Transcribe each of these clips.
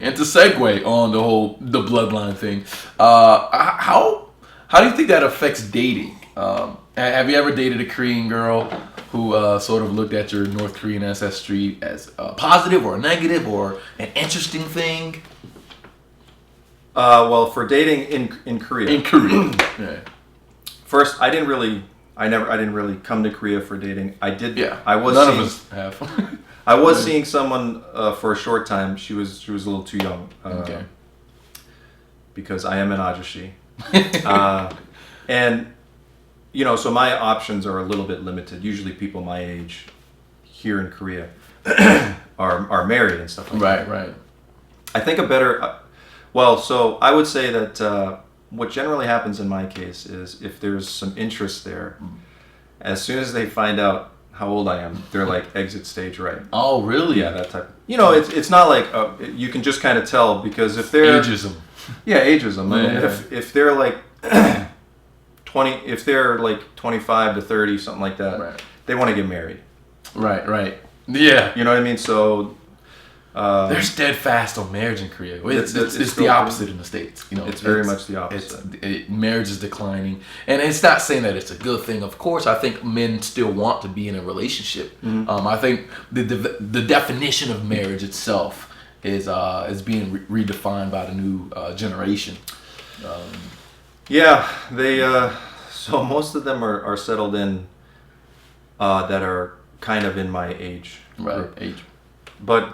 and to segue on the bloodline thing, how do you think that affects dating? Have you ever dated a Korean girl who sort of looked at your North Korean ancestry as a positive or a negative or an interesting thing? Well, for dating in Korea. In Korea, yeah. First, I didn't really come to Korea for dating. I did. Yeah. I was. None of us have. I was seeing someone for a short time. She was a little too young. Okay. Because I am an ajushi. And so my options are a little bit limited. Usually, people my age here in Korea are married and stuff like that. Right. I think a better. So I would say that what generally happens in my case is if there's some interest there, as soon as they find out how old I am, they're like exit stage right. Oh, really? Yeah, that type. It's not like you can just kind of tell because if they're ageism. Yeah, ageism. I mean, Yeah. if they're like 20, if they're like 25 to 30, something like that, Right. they want to get married. Right. Yeah. You know what I mean? So. They're steadfast on marriage in Korea. It's the opposite in the States. It's very much the opposite. Marriage is declining, and it's not saying that it's a good thing. Of course, I think men still want to be in a relationship. Mm-hmm. I think the definition of marriage itself is being redefined by the new generation. Yeah, they. So most of them are settled in that are kind of in my age. Right, age. But.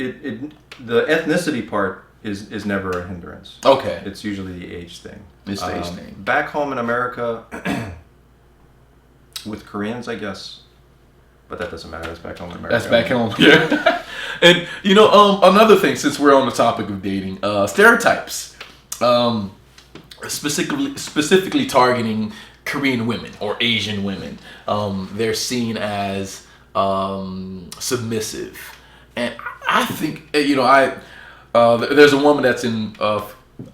The ethnicity part is never a hindrance. Okay. It's usually the age thing. It's the age thing. Back home in America, with Koreans, I guess, but that doesn't matter. That's back home in America. That's back home. Yeah. And another thing, since we're on the topic of dating, stereotypes, specifically targeting Korean women or Asian women. They're seen as submissive. And I think, there's a woman that's in, I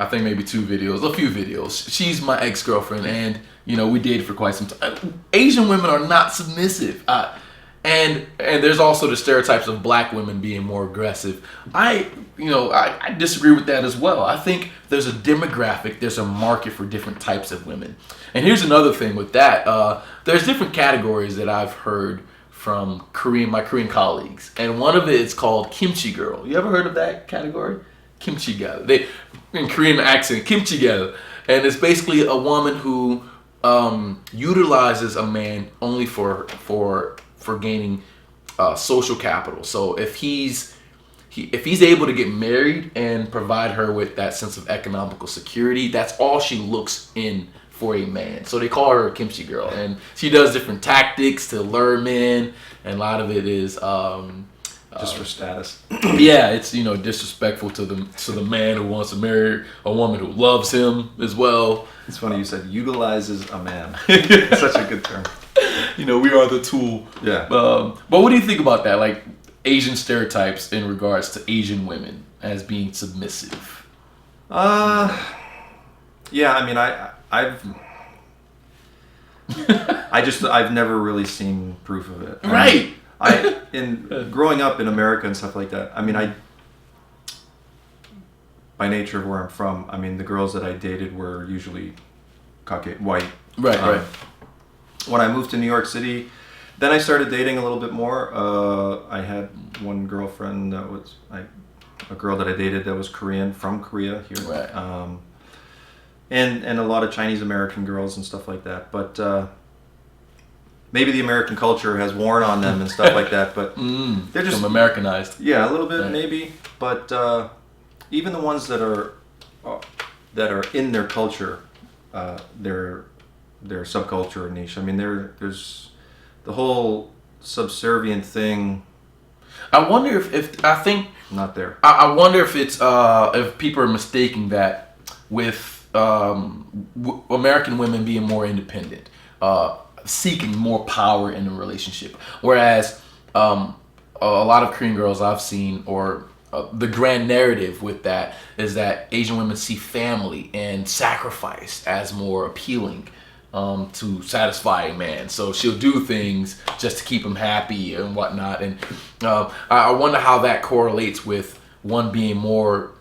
think maybe a few videos. She's my ex-girlfriend, and, we dated for quite some time. Asian women are not submissive. And there's also the stereotypes of black women being more aggressive. I disagree with that as well. I think there's a market for different types of women. And here's another thing with that. There's different categories that I've heard from my Korean colleagues, and one of it is called kimchi girl. You ever heard of that category? Kimchi girl. They in Korean accent, kimchi girl, and it's basically a woman who utilizes a man only for gaining social capital. So if he's able to get married and provide her with that sense of economical security, that's all she looks in for a man. So they call her a kimchi girl, and she does different tactics to lure men, and a lot of it is just for status. Yeah, it's disrespectful to the man who wants to marry a woman who loves him as well. It's funny you said utilizes a man. It's such a good term. We are the tool. Yeah. But what do you think about that? Like Asian stereotypes in regards to Asian women as being submissive. Yeah. I mean, I've never really seen proof of it. Right. In growing up in America and stuff like that. I mean, by nature of where I'm from, I mean, the girls that I dated were usually white. Right. When I moved to New York City, then I started dating a little bit more. I had one girlfriend that was a girl that I dated that was Korean, from Korea here. Right. And a lot of Chinese American girls and stuff like that. But maybe the American culture has worn on them and stuff like that. But they're just Americanized. Yeah, a little bit, right. Maybe. But even the ones that are in their culture, their subculture or niche. I mean, there's the whole subservient thing. I wonder if I think not there. I wonder if it's if people are mistaking that with American women being more independent, seeking more power in a relationship, whereas a lot of Korean girls I've seen, or the grand narrative with that is that Asian women see family and sacrifice as more appealing to satisfy a man. So she'll do things just to keep him happy and whatnot. And I wonder how that correlates with one being more,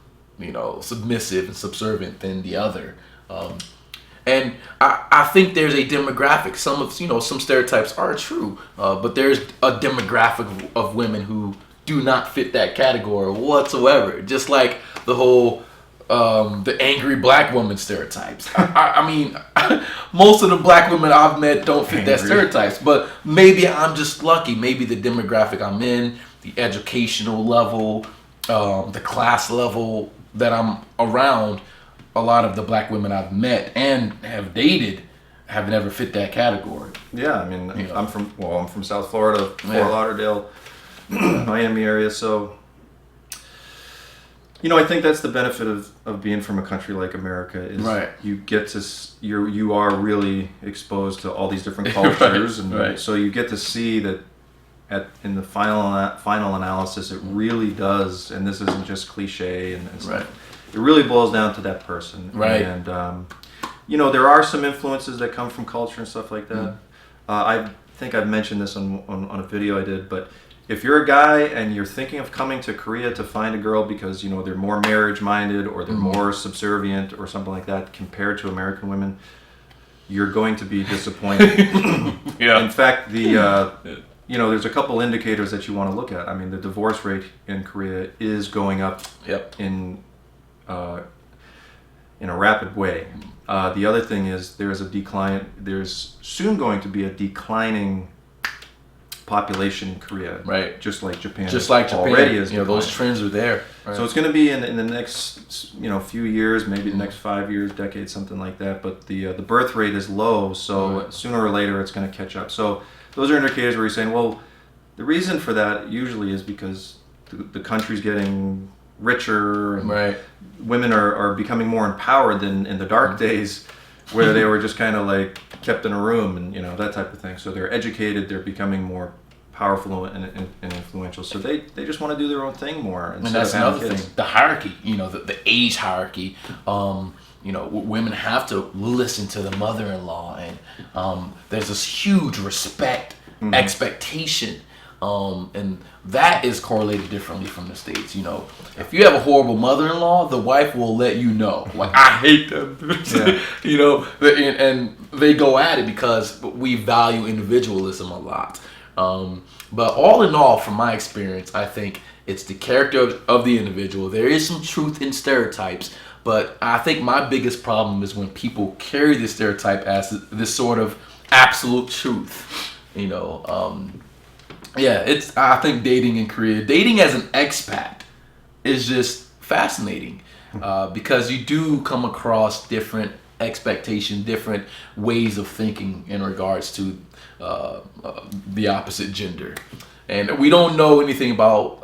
submissive and subservient than the other. And I think there's a demographic. Some stereotypes are true, but there's a demographic of women who do not fit that category whatsoever. Just like the whole the angry black woman stereotypes. I mean, most of the black women I've met don't fit that stereotypes. But maybe I'm just lucky. Maybe the demographic I'm in, the educational level, the class level that I'm around, a lot of the black women I've met and have dated have never fit that category. Yeah, I mean, I'm from South Florida, Fort Lauderdale, Miami area, so I think that's the benefit of being from a country like America is you get to you are really exposed to all these different cultures, and so you get to see that in the final analysis it really does, and this isn't just cliche and stuff. It really boils down to that person, and there are some influences that come from culture and stuff like that. I think I've mentioned this on a video I did, but if you're a guy and you're thinking of coming to Korea to find a girl because they're more marriage minded or they're more subservient or something like that compared to American women, you're going to be disappointed. In fact, there's a couple indicators that you want to look at. I mean, the divorce rate in Korea is going up in a rapid way. The other thing is there's soon going to be a declining population in Korea, just like Japan. Already is. Those trends are there. So it's going to be in the next few years, maybe the next 5 years, decade, something like that. But the birth rate is low, so sooner or later it's going to catch up. So those are indicators where you're saying, well, the reason for that usually is because the country's getting richer, and women are becoming more empowered than in the dark days where they were just kind of like kept in a room and that type of thing. So they're educated, they're becoming more powerful and influential, so they just want to do their own thing more. And that's another thing, the hierarchy, the age hierarchy. Women have to listen to the mother-in-law, and there's this huge respect, expectation, and that is correlated differently from the States. If you have a horrible mother-in-law, the wife will let you know, like, I hate them. And they go at it because we value individualism a lot. But all in all, from my experience, I think it's the character of the individual. There is some truth in stereotypes, but I think my biggest problem is when people carry this stereotype as this sort of absolute truth. I think dating in Korea, dating as an expat, is just fascinating because you do come across different expectations, different ways of thinking in regards to the opposite gender. And we don't know anything about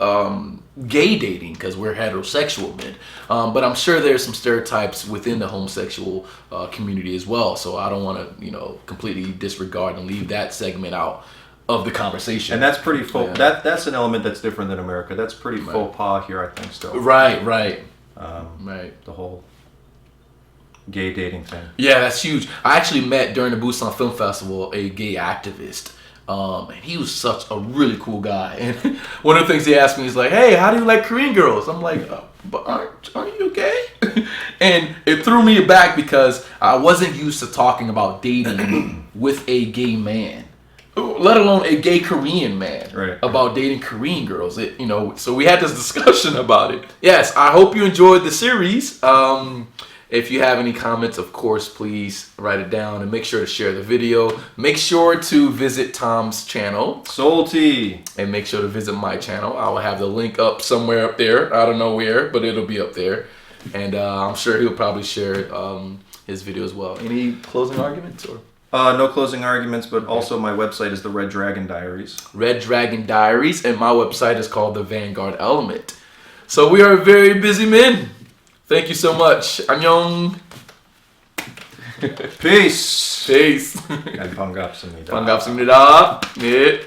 gay dating because we're heterosexual men, but I'm sure there's some stereotypes within the homosexual community as well, so I don't want to completely disregard and leave that segment out of the conversation. And that's pretty that's an element that's different than America. That's pretty faux pas here, I think, still. Right. The whole gay dating thing. Yeah, that's huge. I actually met during the Busan Film Festival a gay activist. And he was such a really cool guy. And one of the things he asked me is like, hey, how do you like Korean girls? I'm like, but aren't you gay? And it threw me back because I wasn't used to talking about dating with a gay man, let alone a gay Korean man, about dating Korean girls. So we had this discussion about it. Yes, I hope you enjoyed the series. If you have any comments, of course, please write it down and make sure to share the video. Make sure to visit Tom's channel, Soul Tea, and make sure to visit my channel. I will have the link up somewhere up there. I don't know where, but it'll be up there. And I'm sure he'll probably share his video as well. Any closing arguments or? No closing arguments, but also my website is the Red Dragon Diaries. Red Dragon Diaries, and my website is called the Vanguard Element. So we are very busy men. Thank you so much. Annyeong. Peace. Peace. And 반갑습니다. 반갑습니다. 네.